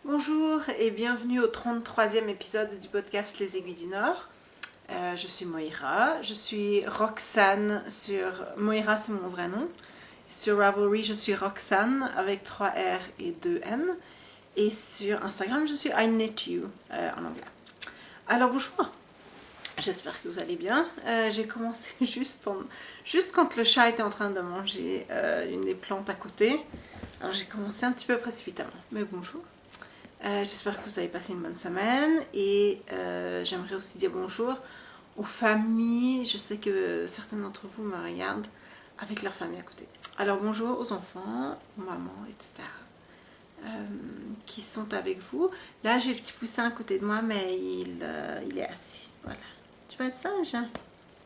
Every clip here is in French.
Bonjour et bienvenue au 33e épisode du podcast Les Aiguilles du Nord. Je suis Moira, je suis Roxane sur... Moira c'est mon vrai nom. Sur Ravelry je suis Roxane avec 3 R et 2 N. Et sur Instagram je suis I Knit You en anglais. Alors bonjour, j'espère que vous allez bien. J'ai commencé juste quand le chat était en train de manger une des plantes à côté. Alors j'ai commencé un petit peu précipitamment, mais bonjour. J'espère que vous avez passé une bonne semaine et j'aimerais aussi dire bonjour aux familles. Je sais que certains d'entre vous me regardent avec leur famille à côté. Alors bonjour aux enfants, aux mamans, etc. Qui sont avec vous. Là j'ai Petit Poussin à côté de moi mais il est assis. Voilà. Tu vas être sage hein?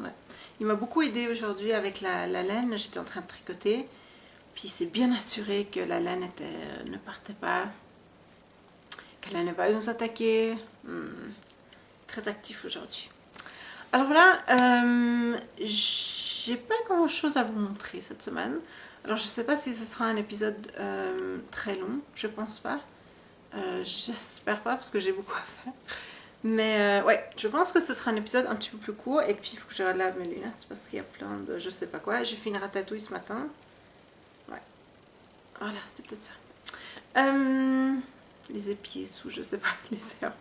Ouais. Il m'a beaucoup aidé aujourd'hui avec la laine. J'étais en train de tricoter. Puis il s'est bien assuré que la laine ne partait pas. Qu'elle n'allait pas nous attaquer. Très actif aujourd'hui. Alors voilà, j'ai pas grand chose à vous montrer cette semaine. Alors je sais pas si ce sera un épisode très long, je pense pas. J'espère pas parce que j'ai beaucoup à faire. Mais ouais, je pense que ce sera un épisode un petit peu plus court. Et puis il faut que je lave mes lunettes parce qu'il y a plein de je sais pas quoi. J'ai fait une ratatouille ce matin. Ouais, voilà, c'était peut-être ça. Les épices ou je sais pas, les herbes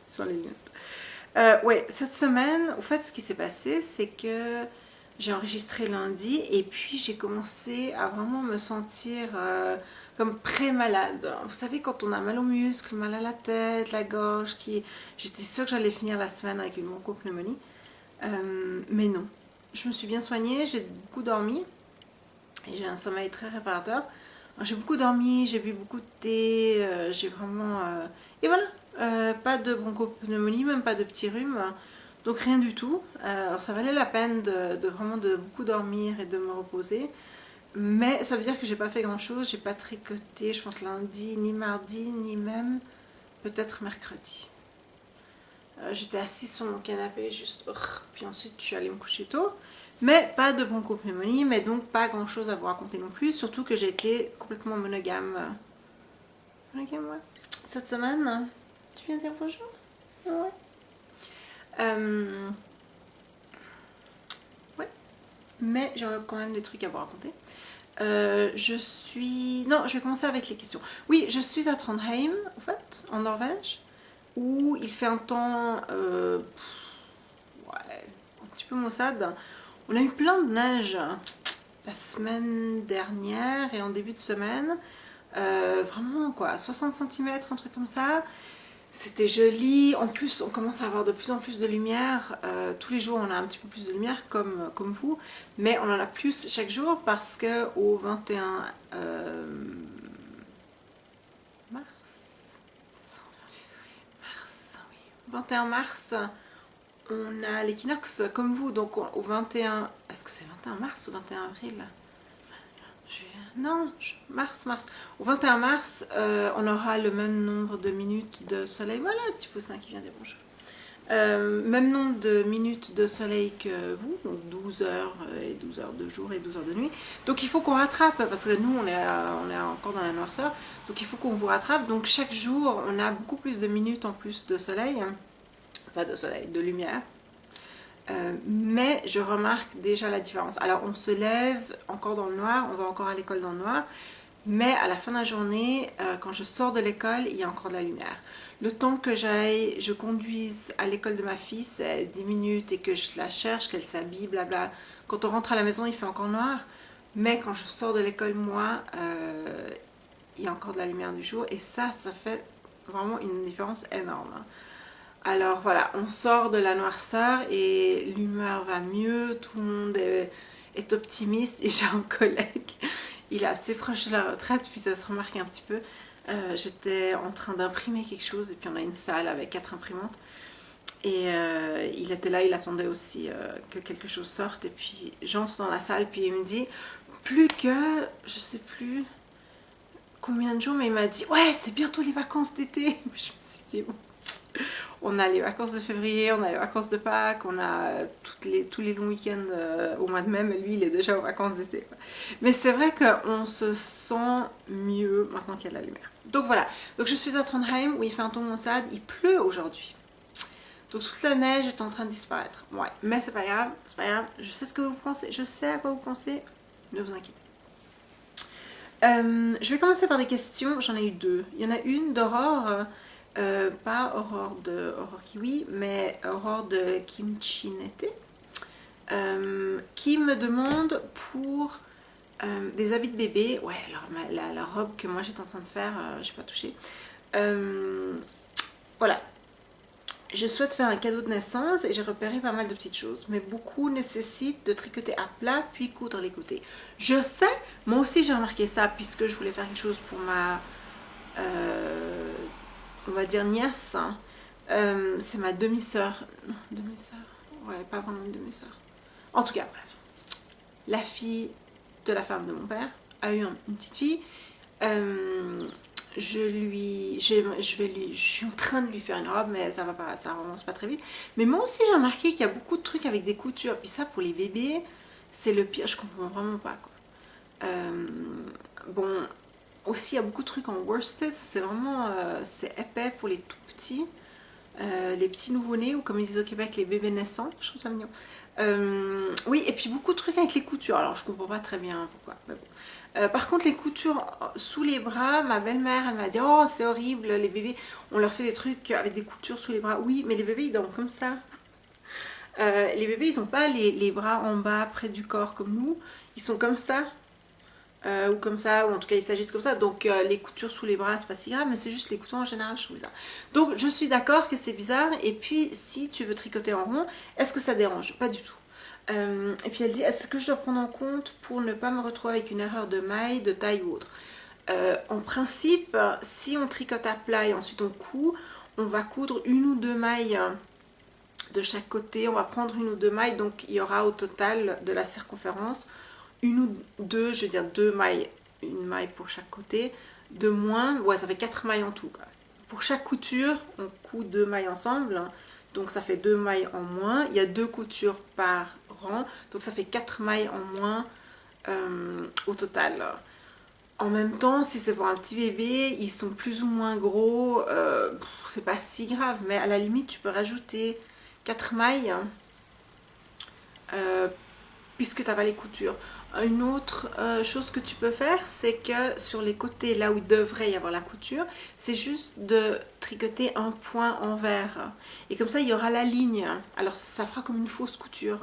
sur les lunettes. Ouais, cette semaine, au fait, ce qui s'est passé, c'est que j'ai enregistré lundi et puis j'ai commencé à vraiment me sentir comme pré-malade. Vous savez, quand on a mal aux muscles, mal à la tête, la gorge, j'étais sûre que j'allais finir la semaine avec une bronchopneumonie. Mais non. Je me suis bien soignée, j'ai beaucoup dormi et j'ai un sommeil très réparateur. J'ai beaucoup dormi, j'ai bu beaucoup de thé, j'ai vraiment... Et voilà, pas de bronchopneumonie, même pas de petit rhume. Donc rien du tout. Alors ça valait la peine de beaucoup dormir et de me reposer. Mais ça veut dire que j'ai pas fait grand chose, j'ai pas tricoté, je pense lundi, ni mardi, ni même peut-être mercredi. J'étais assise sur mon canapé, juste... Puis ensuite je suis allée me coucher tôt. Mais pas de bronchopneumonie, mais donc pas grand chose à vous raconter non plus. Surtout que j'ai été complètement monogame. Monogame, ouais. Cette semaine, tu viens dire bonjour? Ouais. Ouais. Mais j'ai quand même des trucs à vous raconter. Non, je vais commencer avec les questions. Oui, je suis à Trondheim, en fait, en Norvège, où il fait un temps... ouais, un petit peu maussade. On a eu plein de neige la semaine dernière et en début de semaine. Vraiment quoi, 60 cm, un truc comme ça. C'était joli. En plus, on commence à avoir de plus en plus de lumière. Tous les jours, on a un petit peu plus de lumière comme vous. Mais on en a plus chaque jour parce que au 21 mars, oui, 21 mars, on a l'équinoxe comme vous, donc au 21... Est-ce que c'est 21 mars ou 21 avril? Non, mars. Au 21 mars, on aura le même nombre de minutes de soleil. Voilà, un petit poussin qui vient dire bonjour. Même nombre de minutes de soleil que vous, donc 12 heures et 12 heures de jour et 12 heures de nuit. Donc il faut qu'on rattrape, parce que nous on est encore dans la noirceur, donc il faut qu'on vous rattrape. Donc chaque jour on a beaucoup plus de minutes en plus de soleil, pas de soleil, de lumière. Mais je remarque déjà la différence. Alors on se lève encore dans le noir, on va encore à l'école dans le noir, mais à la fin de la journée, quand je sors de l'école, il y a encore de la lumière. Le temps que je conduise à l'école de ma fille, c'est 10 minutes et que je la cherche, qu'elle s'habille, blabla. Quand on rentre à la maison, il fait encore noir, mais quand je sors de l'école, moi, il y a encore de la lumière du jour et ça fait vraiment une différence énorme. Alors voilà, on sort de la noirceur et l'humeur va mieux, tout le monde est optimiste et j'ai un collègue, il est assez proche de la retraite, puis ça se remarque un petit peu. J'étais en train d'imprimer quelque chose et puis on a une salle avec 4 imprimantes et il était là, il attendait aussi que quelque chose sorte et puis j'entre dans la salle puis il me dit plus que, je sais plus combien de jours, mais il m'a dit ouais c'est bientôt les vacances d'été. Je me suis dit bon. On a les vacances de février, on a les vacances de Pâques, on a tous les longs week-ends au mois de mai, mais lui il est déjà aux vacances d'été. Mais c'est vrai qu'on se sent mieux maintenant qu'il y a de la lumière. Donc voilà, donc je suis à Trondheim où il fait un ton maussade, il pleut aujourd'hui. Donc toute la neige est en train de disparaître. Ouais, mais c'est pas grave, je sais ce que vous pensez, je sais à quoi vous pensez, ne vous inquiétez. Je vais commencer par des questions, j'en ai eu deux. Il y en a une d'Aurore, pas Aurore de Aurore Kiwi, mais Aurore de Kimchinete, qui me demande pour des habits de bébé. Ouais, alors la robe que moi j'étais en train de faire, j'ai pas touché. Voilà. Je souhaite faire un cadeau de naissance et j'ai repéré pas mal de petites choses, mais beaucoup nécessitent de tricoter à plat puis coudre les côtés. Je sais, moi aussi j'ai remarqué ça puisque je voulais faire quelque chose pour ma, on va dire nièce. Hein. C'est ma demi-sœur. Non, demi-sœur. Ouais, pas vraiment une demi-sœur. En tout cas, bref. La fille de la femme de mon père a eu une petite fille. Je suis en train de lui faire une robe, mais ça va pas, ça avance pas très vite. Mais moi aussi j'ai remarqué qu'il y a beaucoup de trucs avec des coutures. Puis ça pour les bébés, c'est le pire. Je comprends vraiment pas quoi. Bon, aussi il y a beaucoup de trucs en worsted. C'est vraiment, c'est épais pour les tout petits, les petits nouveau-nés ou comme ils disent au Québec les bébés naissants. Je trouve ça mignon. Oui, et puis beaucoup de trucs avec les coutures. Alors je comprends pas très bien pourquoi. Mais bon. Par contre les coutures sous les bras, ma belle-mère elle m'a dit oh c'est horrible les bébés, on leur fait des trucs avec des coutures sous les bras. Oui mais les bébés ils dorment comme ça. Les bébés ils n'ont pas les bras en bas près du corps comme nous, ils sont comme ça. Ou comme ça, ou en tout cas ils s'agitent comme ça, donc les coutures sous les bras c'est pas si grave, mais c'est juste les coutures en général je trouve bizarre. Donc je suis d'accord que c'est bizarre, et puis si tu veux tricoter en rond, est-ce que ça dérange? Pas du tout. Et puis elle dit, est-ce que je dois prendre en compte pour ne pas me retrouver avec une erreur de maille, de taille ou autre? En principe, si on tricote à plat et ensuite on coud, on va coudre une ou deux mailles de chaque côté, on va prendre une ou deux mailles, donc il y aura au total de la circonférence une ou deux, je veux dire deux mailles, une maille pour chaque côté, de moins, ouais ça fait 4 mailles en tout. Quoi. Pour chaque couture, on coud deux mailles ensemble, donc ça fait 2 mailles en moins, il y a 2 coutures par rang, donc ça fait 4 mailles en moins au total. En même temps, si c'est pour un petit bébé, ils sont plus ou moins gros, c'est pas si grave, mais à la limite tu peux rajouter 4 mailles puisque tu n'as pas les coutures. Une autre chose que tu peux faire, c'est que sur les côtés, là où il devrait y avoir la couture, c'est juste de tricoter un point envers. Et comme ça, il y aura la ligne. Alors ça fera comme une fausse couture.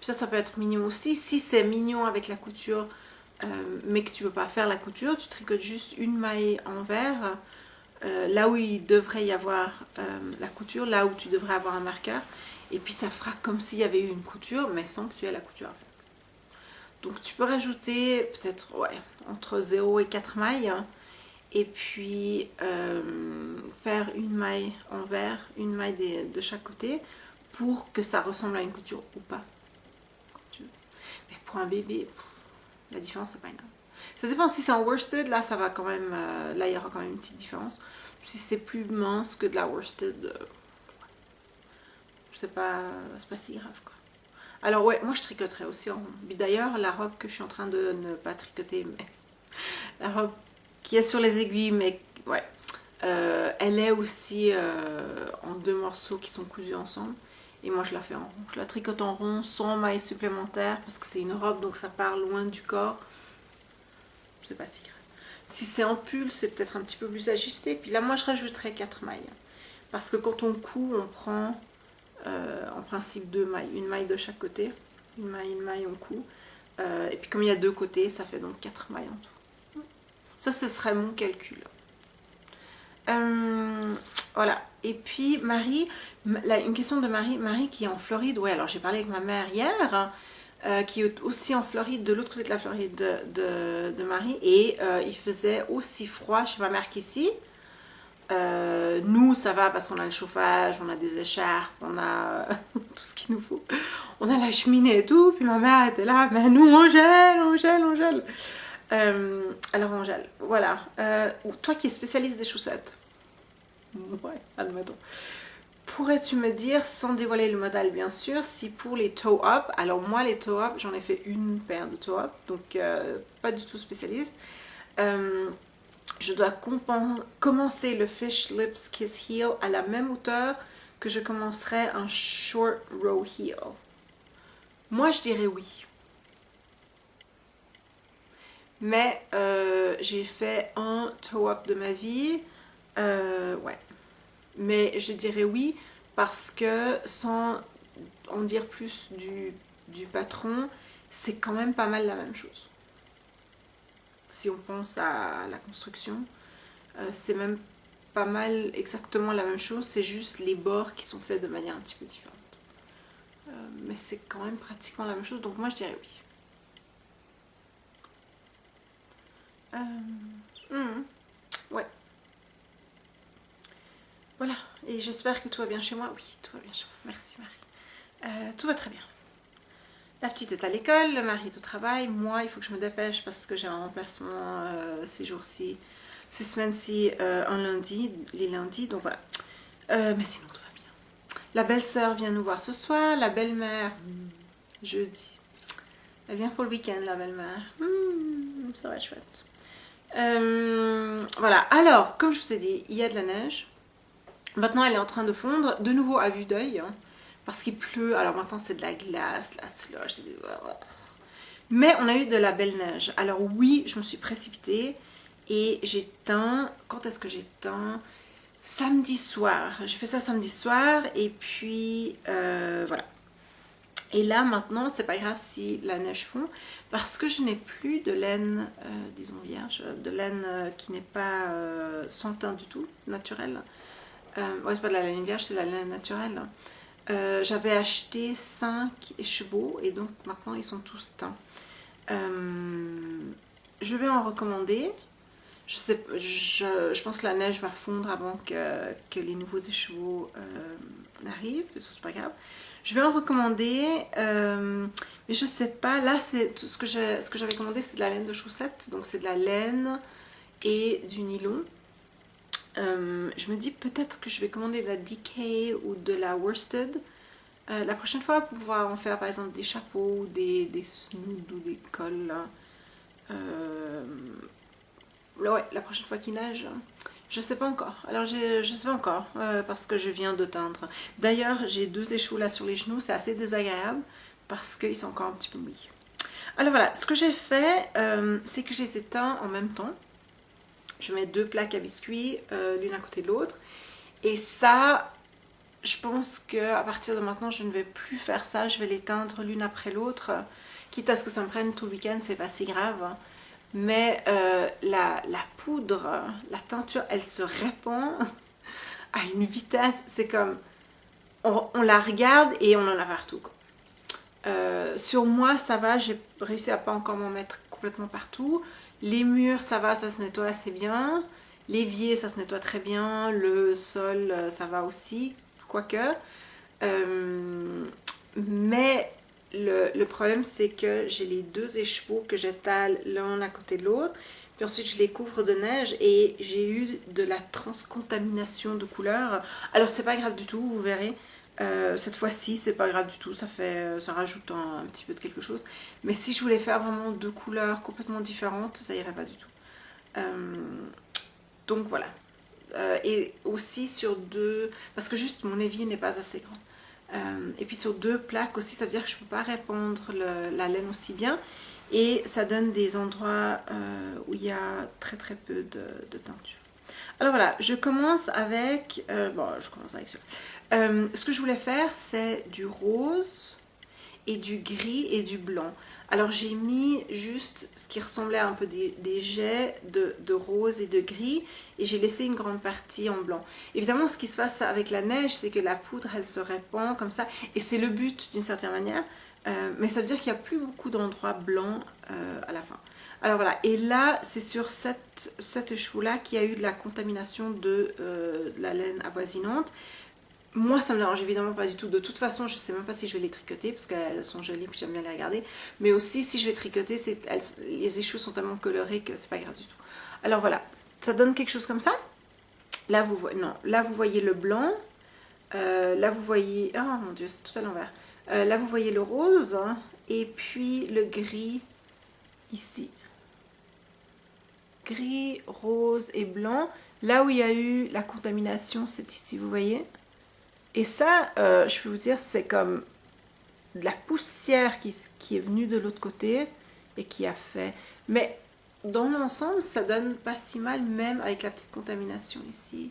Puis ça peut être mignon aussi. Si c'est mignon avec la couture, mais que tu ne veux pas faire la couture, tu tricotes juste une maille envers. Là où il devrait y avoir la couture, là où tu devrais avoir un marqueur. Et puis ça fera comme s'il y avait eu une couture, mais sans que tu aies la couture à faire. Donc tu peux rajouter peut-être entre 0 et 4 mailles. Et puis faire une maille envers, une maille de chaque côté, pour que ça ressemble à une couture ou pas. Comme tu veux. Mais pour un bébé, la différence c'est pas énorme. Ça dépend si c'est en worsted, là ça va quand même, là il y aura quand même une petite différence. Si c'est plus mince que de la worsted, c'est pas si grave quoi. Alors ouais, moi je tricoterais aussi en rond. D'ailleurs, la robe que je suis en train de ne pas tricoter, mais la robe qui est sur les aiguilles, mais ouais, elle est aussi en 2 morceaux qui sont cousus ensemble. Et moi je la fais en rond. Je la tricote en rond sans mailles supplémentaires parce que c'est une robe donc ça part loin du corps. C'est pas si grave. Si c'est en pull, c'est peut-être un petit peu plus ajusté. Puis là, moi je rajouterais 4 mailles. Parce que quand on coud, on prend en principe 2 mailles. Une maille de chaque côté. Une maille, on coud. Et puis comme il y a 2 côtés, ça fait donc 4 mailles en tout. Ça, ce serait mon calcul. Voilà. Et puis Marie, une question de Marie qui est en Floride. Ouais, alors j'ai parlé avec ma mère hier, qui est aussi en Floride, de l'autre côté de la Floride de Marie. Et il faisait aussi froid chez ma mère qu'ici. Nous ça va parce qu'on a le chauffage, on a des écharpes, on a tout ce qu'il nous faut, on a la cheminée et tout. Puis ma mère était là, mais nous on gèle. Alors on gèle, voilà. Toi qui es spécialiste des chaussettes, ouais, admettons, pourrais-tu me dire, sans dévoiler le modèle bien sûr, si pour les toe-up, alors moi les toe-up, j'en ai fait une paire de toe-up, donc pas du tout spécialiste, je dois commencer le Fish Lips Kiss Heel à la même hauteur que je commencerai un Short Row Heel. Moi, je dirais oui. Mais j'ai fait un toe-up de ma vie. Ouais. Mais je dirais oui parce que sans en dire plus du patron, c'est quand même pas mal la même chose. Si on pense à la construction, c'est même pas mal exactement la même chose, c'est juste les bords qui sont faits de manière un petit peu différente. Mais c'est quand même pratiquement la même chose, donc moi je dirais oui. Ouais. Voilà, et j'espère que tout va bien chez moi. Oui, tout va bien chez moi. Merci Marie. Tout va très bien. La petite est à l'école, le mari est au travail. Moi, il faut que je me dépêche parce que j'ai un remplacement ces jours-ci, ces semaines-ci, un lundi, les lundis. Donc voilà. Mais sinon, tout va bien. La belle-sœur vient nous voir ce soir. La belle-mère, jeudi. Elle vient pour le week-end, la belle-mère. Ça va être chouette. Voilà. Alors, comme je vous ai dit, il y a de la neige. Maintenant, elle est en train de fondre, de nouveau à vue d'œil, hein, parce qu'il pleut. Alors maintenant, c'est de la glace, la slush. Mais on a eu de la belle neige. Alors oui, je me suis précipitée et j'ai teint. Quand est-ce que j'ai teint? Samedi soir. J'ai fait ça samedi soir et puis voilà. Et là maintenant, c'est pas grave si la neige fond parce que je n'ai plus de laine, disons vierge, de laine qui n'est pas sans teint du tout, naturelle. Ouais, c'est pas de la laine vierge, c'est de la laine naturelle. J'avais acheté 5 chevaux et donc maintenant ils sont tous teints. Je vais en recommander. Je pense que la neige va fondre avant que les nouveaux écheveaux n'arrivent, c'est pas grave. Je vais en recommander, mais je sais pas. Là, c'est tout ce que j'avais commandé, c'est de la laine de chaussette, donc c'est de la laine et du nylon. Je me dis peut-être que je vais commander de la DK ou de la worsted la prochaine fois pour pouvoir en faire par exemple des chapeaux, des snoods ou des cols. Ouais, la prochaine fois qu'il neige, je sais pas encore. Alors je sais pas encore parce que je viens de teindre. D'ailleurs, j'ai 2 échos là sur les genoux, c'est assez désagréable parce qu'ils sont encore un petit peu mouillés. Alors voilà, ce que j'ai fait, c'est que je les ai teints en même temps. Je mets 2 plaques à biscuits, l'une à côté de l'autre. Et ça, je pense qu'à partir de maintenant, je ne vais plus faire ça. Je vais les teindre l'une après l'autre. Quitte à ce que ça me prenne tout le week-end, c'est pas si grave. Mais la poudre, la teinture, elle se répand à une vitesse. C'est comme, on la regarde et on en a partout, quoi. Sur moi, ça va, j'ai réussi à pas encore m'en mettre complètement partout. Les murs, ça va, ça se nettoie assez bien. L'évier, ça se nettoie très bien. Le sol, ça va aussi, quoique. Mais le problème, c'est que j'ai les 2 écheveaux que j'étale l'un à côté de l'autre. Puis ensuite, je les couvre de neige et j'ai eu de la transcontamination de couleurs. Alors, c'est pas grave du tout, vous verrez. Cette fois-ci, c'est pas grave du tout, ça rajoute un petit peu de quelque chose. Mais si je voulais faire vraiment 2 couleurs complètement différentes, ça irait pas du tout. Donc voilà. Et aussi sur 2, parce que juste mon évier n'est pas assez grand. Et puis sur 2 plaques aussi, ça veut dire que je peux pas répandre la laine aussi bien. Et ça donne des endroits où il y a très très peu de teinture. Alors voilà, je commence avec celui-là. Ce que je voulais faire, c'est du rose et du gris et du blanc. Alors j'ai mis juste ce qui ressemblait à un peu des jets de rose et de gris et j'ai laissé une grande partie en blanc. Évidemment, ce qui se passe avec la neige, c'est que la poudre, elle se répand comme ça et c'est le but d'une certaine manière. Mais ça veut dire qu'il n'y a plus beaucoup d'endroits blancs à la fin. Alors voilà, et là, c'est sur cet écheveau-là qu'il y a eu de la contamination de la laine avoisinante. Moi, ça me dérange évidemment pas du tout. De toute façon, je sais même pas si je vais les tricoter parce qu'elles sont jolies et j'aime bien les regarder. Mais aussi, si je vais tricoter, les échos sont tellement colorés que c'est pas grave du tout. Alors voilà, ça donne quelque chose comme ça. Là, vous voyez le blanc. Là, vous voyez... Oh mon Dieu, c'est tout à l'envers. Là, vous voyez le rose. Hein, et puis le gris ici. gris, rose et blanc. Là où il y a eu la contamination, c'est ici, vous voyez. Et ça, je peux vous dire, c'est comme de la poussière qui est venue de l'autre côté et qui a fait... Mais dans l'ensemble, ça donne pas si mal, même avec la petite contamination ici.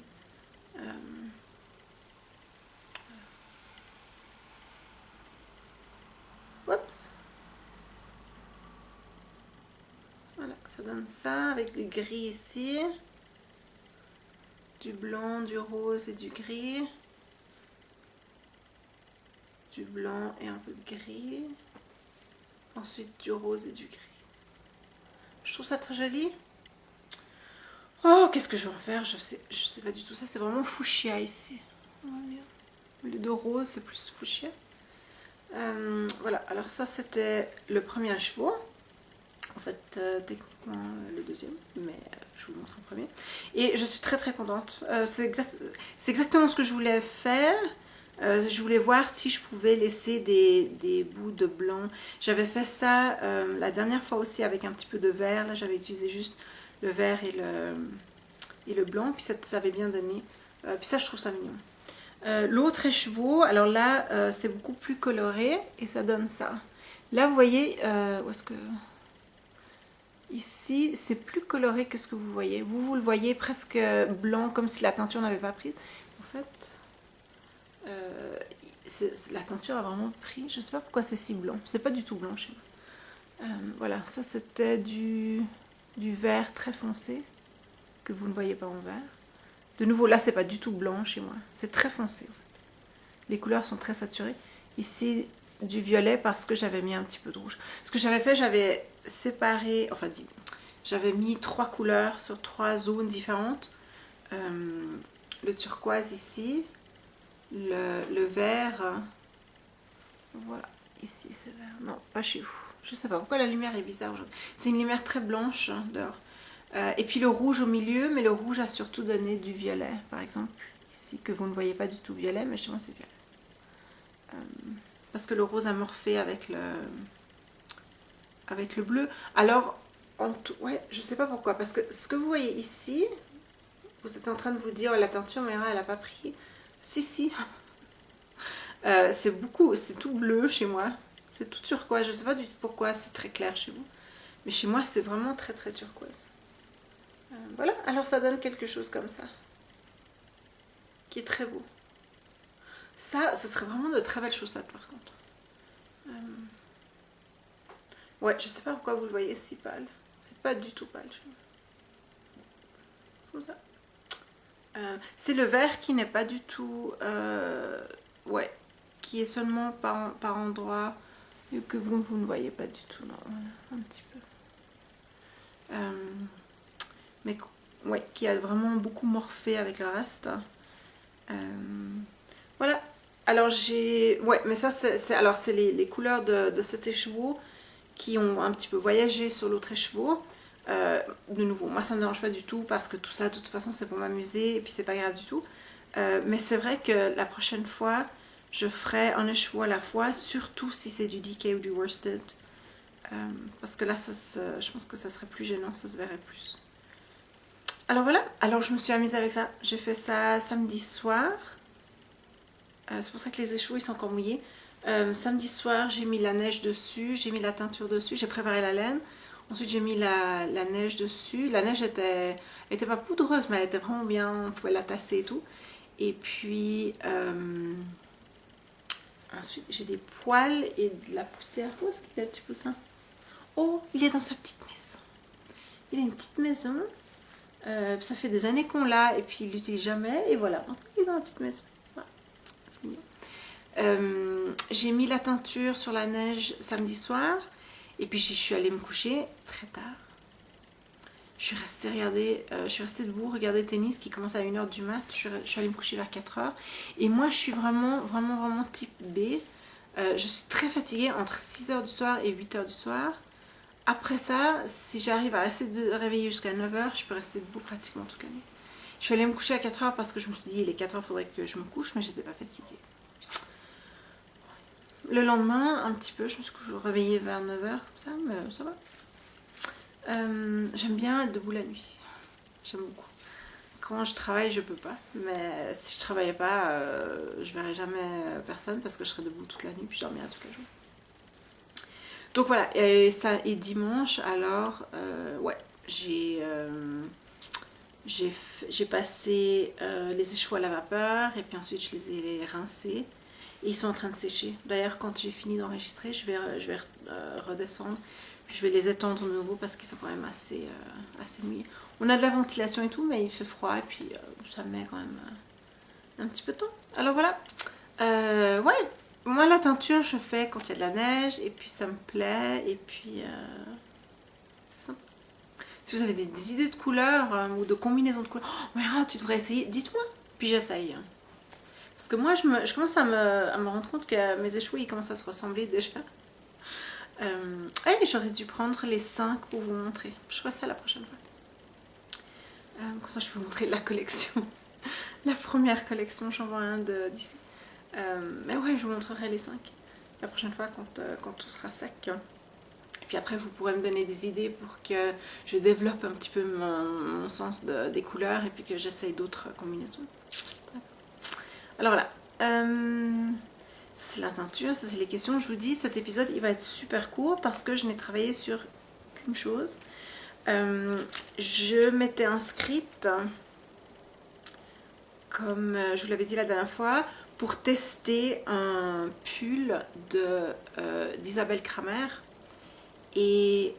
Oups. Voilà, ça donne ça avec du gris ici. Du blanc, du rose et du gris. Du blanc et un peu de gris. Ensuite du rose et du gris. Je trouve ça très joli. Oh, qu'est-ce que je vais en faire? Je sais pas du tout. Ça, c'est vraiment fuchsia ici. Au lieu de rose, c'est plus fuchsia. Voilà, alors ça, c'était le premier chevaux. En fait, techniquement, le deuxième, mais je vous le montre en premier. Et je suis très très contente. C'est exactement ce que je voulais faire. Je voulais voir si je pouvais laisser des bouts de blanc. J'avais fait ça la dernière fois aussi avec un petit peu de vert. Là, j'avais utilisé juste le vert et le blanc. Puis ça avait bien donné. Puis ça, je trouve ça mignon. L'autre écheveau, alors là, c'était beaucoup plus coloré. Et ça donne ça. Là, vous voyez, où est-ce que... Ici, c'est plus coloré que ce que vous voyez. Vous le voyez presque blanc, comme si la teinture n'avait pas pris. En fait, la teinture a vraiment pris. Je ne sais pas pourquoi c'est si blanc. C'est pas du tout blanc chez moi. Voilà, ça c'était du vert très foncé, que vous ne voyez pas en vert. De nouveau, là, c'est pas du tout blanc chez moi. C'est très foncé. En fait. Les couleurs sont très saturées. Ici, du violet parce que j'avais mis un petit peu de rouge. Ce que j'avais fait, j'avais séparé, enfin j'avais mis 3 couleurs sur 3 zones différentes. Le turquoise ici, le vert, voilà, ici c'est vert, non pas chez vous, je sais pas pourquoi la lumière est bizarre aujourd'hui, c'est une lumière très blanche dehors. Et puis le rouge au milieu, mais le rouge a surtout donné du violet, par exemple ici, que vous ne voyez pas du tout violet, mais chez moi c'est violet. Parce que le rose a morphé avec le bleu. Alors, ouais, je sais pas pourquoi. Parce que ce que vous voyez ici, vous êtes en train de vous dire, oh, la teinture Mera, elle a pas pris. Si. C'est tout bleu chez moi. C'est tout turquoise. Je sais pas du tout pourquoi c'est très clair chez vous. Mais chez moi, c'est vraiment très très turquoise. Voilà, alors ça donne quelque chose comme ça. Qui est très beau. Ça, ce serait vraiment de très belles chaussettes par contre. Ouais, je sais pas pourquoi vous le voyez si pâle. C'est pas du tout pâle chez moi. C'est comme ça. C'est le vert qui n'est pas du tout... ouais, qui est seulement par endroit que vous ne voyez pas du tout. Non, voilà, un petit peu. Mais ouais, qui a vraiment beaucoup morphé avec le reste. Voilà. Alors j'ai... Ouais, mais ça c'est les couleurs de cet écheveau qui ont un petit peu voyagé sur l'autre écheveau. De nouveau, moi ça me dérange pas du tout parce que tout ça de toute façon c'est pour m'amuser et puis c'est pas grave du tout. Mais c'est vrai que la prochaine fois je ferai un écheveau à la fois, surtout si c'est du DK ou du worsted. Parce que là je pense que ça serait plus gênant, ça se verrait plus. Alors voilà, alors je me suis amusée avec ça. J'ai fait ça samedi soir. C'est pour ça que les écheveaux ils sont encore mouillés. Samedi soir j'ai mis la neige dessus, j'ai mis la teinture dessus, j'ai préparé la laine. Ensuite j'ai mis la neige dessus. La neige était pas poudreuse mais elle était vraiment bien, on pouvait la tasser et tout. Et puis ensuite j'ai des poils et de la poussière. Où est-ce qu'il est le petit poussin? Oh, il est dans sa petite maison. Il a une petite maison. Ça fait des années qu'on l'a et puis il l'utilise jamais. Et voilà, il est dans la petite maison. Voilà. C'est mignon. J'ai mis la teinture sur la neige samedi soir. Et puis je suis allée me coucher très tard. Je suis restée debout, regarder le tennis qui commence à 1h du mat. Je suis allée me coucher vers 4h. Et moi je suis vraiment type B. Je suis très fatiguée entre 6h du soir et 8h du soir. Après ça, si j'arrive à rester réveiller jusqu'à 9h, je peux rester debout pratiquement toute la nuit. Je suis allée me coucher à 4h parce que je me suis dit, il est 4h, il faudrait que je me couche, mais j'étais pas fatiguée. Le lendemain, un petit peu, je me suis réveillée vers 9h, comme ça, mais ça J'aime bien être debout la nuit. J'aime beaucoup. Quand je travaille, je peux pas. Mais si je travaillais pas, je verrais jamais personne parce que je serais debout toute la nuit puis je dormirais toute la journée. Donc voilà, et dimanche, alors, ouais, j'ai passé les échoues à la vapeur et puis ensuite je les ai rincés. Et ils sont en train de sécher. D'ailleurs, quand j'ai fini d'enregistrer, je vais redescendre. Puis je vais les étendre de nouveau parce qu'ils sont quand même assez mouillés. On a de la ventilation et tout, mais il fait froid et puis ça met quand même un petit peu de temps. Alors voilà. Ouais, moi la teinture je fais quand il y a de la neige et puis ça me plaît et puis c'est sympa. Si vous avez des idées de couleurs ou de combinaisons de couleurs, oh, mais, tu devrais essayer, dites-moi. Puis j'essaye. Parce que moi je commence à me rendre compte que mes échoués ils commencent à se ressembler déjà. J'aurais dû prendre les 5 pour vous montrer. Je ferai ça la prochaine fois. Comme ça je peux vous montrer la collection. La première collection, j'en vois un d'ici. Mais ouais, je vous montrerai les 5 la prochaine fois quand tout sera sec. Et puis après, vous pourrez me donner des idées pour que je développe un petit peu mon sens des couleurs et puis que j'essaye d'autres combinaisons. Alors voilà. C'est la teinture, ça c'est les questions. Je vous dis, cet épisode, il va être super court parce que je n'ai travaillé sur qu'une chose. Je m'étais inscrite, comme je vous l'avais dit la dernière fois, pour tester un pull d'Isabelle Kramer. Et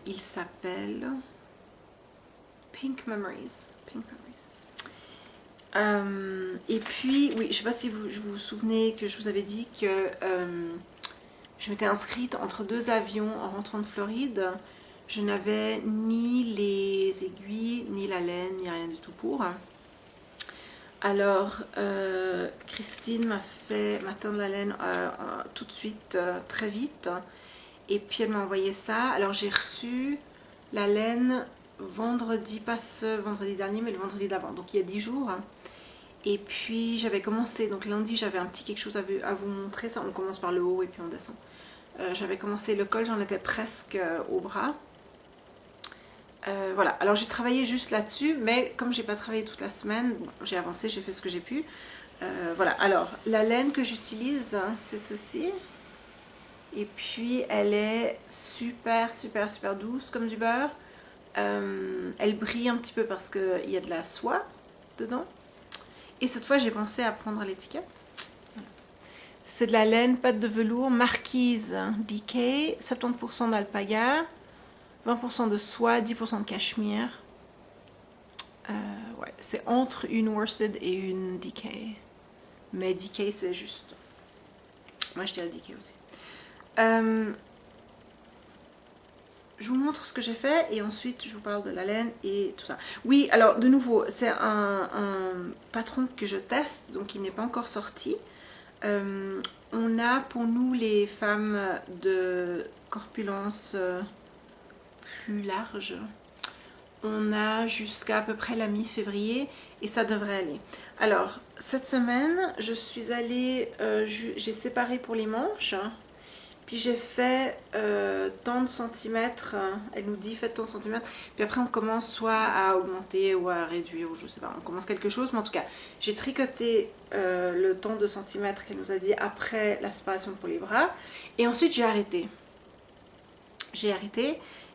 il s'appelle Pink Memories. Et puis, oui, je ne sais pas si vous vous souvenez que je vous avais dit que je m'étais inscrite entre 2 avions en rentrant de Floride. Je n'avais ni les aiguilles, ni la laine, ni rien du tout pour. Alors, Christine m'a teint de la laine tout de suite, très vite. Et puis elle m'a envoyé ça. Alors j'ai reçu la laine vendredi, pas ce vendredi dernier, mais le vendredi d'avant. Donc il y a 10 jours. Et puis j'avais commencé, donc lundi j'avais un petit quelque chose à vous montrer. Ça, on commence par le haut et puis on descend. J'avais commencé le col, j'en étais presque au bras. Voilà, alors j'ai travaillé juste là-dessus, mais comme j'ai pas travaillé toute la semaine, bon, j'ai avancé, j'ai fait ce que j'ai pu. Voilà, alors la laine que j'utilise, c'est ceci. Et puis elle est super douce comme du beurre. Elle brille un petit peu parce qu'il y a de la soie dedans. Et cette fois j'ai pensé à prendre l'étiquette. C'est de la laine pâte de velours marquise DK, 70% d'alpaga, 20% de soie, 10% de cachemire. Ouais, c'est entre une worsted et une DK. Mais DK c'est juste. Moi je dirais DK aussi. Je vous montre ce que j'ai fait et ensuite je vous parle de la laine et tout ça. Oui, alors de nouveau, c'est un patron que je teste, donc il n'est pas encore sorti. On a pour nous les femmes de corpulence plus large, on a jusqu'à à peu près la mi-février et ça devrait aller. Alors cette semaine, je suis allée, j'ai séparé pour les manches. Puis j'ai fait tant de centimètres, elle nous dit faites tant de centimètres, puis après on commence soit à augmenter ou à réduire, ou je sais pas, on commence quelque chose, mais en tout cas, j'ai tricoté le tant de centimètres qu'elle nous a dit après la séparation pour les bras, et ensuite j'ai arrêté.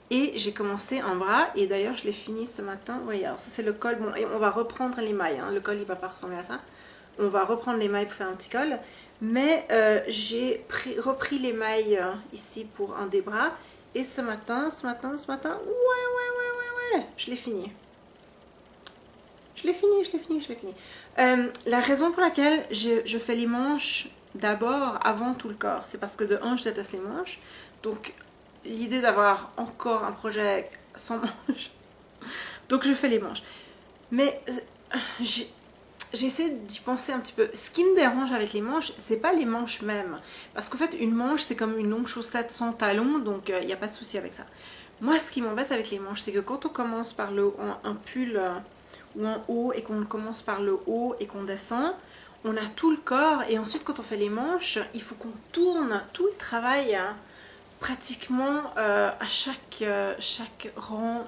Et j'ai commencé un bras, et d'ailleurs je l'ai fini ce matin. Vous voyez, alors ça c'est le col, bon, et on va reprendre les mailles, hein. Le col il va pas ressembler à ça. On va reprendre les mailles pour faire un petit col. Mais j'ai repris les mailles ici pour un des bras. Et ce matin, ouais, je l'ai fini. La raison pour laquelle je fais les manches d'abord avant tout le corps, c'est parce que de un, je déteste les manches. Donc l'idée d'avoir encore un projet sans manches. Donc je fais les manches. Mais j'ai essayé d'y penser un petit peu. Ce qui me dérange avec les manches, c'est pas les manches même. Parce qu'en fait, une manche, c'est comme une longue chaussette sans talon, donc il n'y a pas de souci avec ça. Moi, ce qui m'embête avec les manches, c'est que quand on commence par un pull ou un haut, et qu'on commence par le haut et qu'on descend, on a tout le corps, et ensuite, quand on fait les manches, il faut qu'on tourne tout le travail pratiquement à chaque rang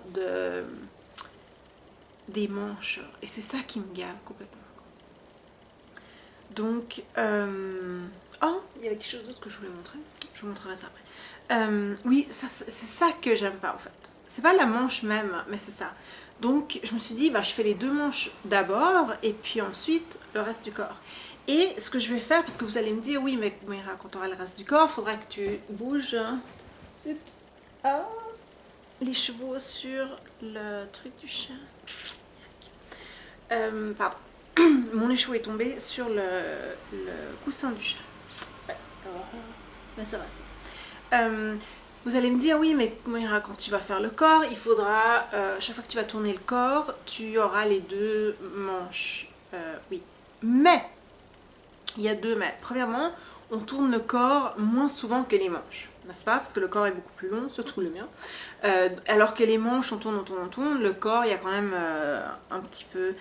des manches. Et c'est ça qui me gave complètement. Donc, oh, il y avait quelque chose d'autre que je voulais montrer. Je vous montrerai ça après. Oui, c'est ça que j'aime pas en fait. C'est pas la manche même, mais c'est ça. Donc, je me suis dit, bah, je fais les 2 manches d'abord et puis ensuite le reste du corps. Et ce que je vais faire, parce que vous allez me dire, oui, mais Moira, quand tu auras le reste du corps, il faudra que tu bouges les chevaux sur le truc du chien. Pardon. Mon écheveau est tombé sur le coussin du chat. Ouais. Mais ça va, ça. Vous allez me dire, oui, mais quand tu vas faire le corps, il faudra, chaque fois que tu vas tourner le corps, tu auras les 2 manches. Oui. Mais, il y a 2 mais. Premièrement, on tourne le corps moins souvent que les manches, n'est-ce pas? Parce que le corps est beaucoup plus long, surtout le mien. Alors que les manches, on tourne. Le corps, il y a quand même un petit peu...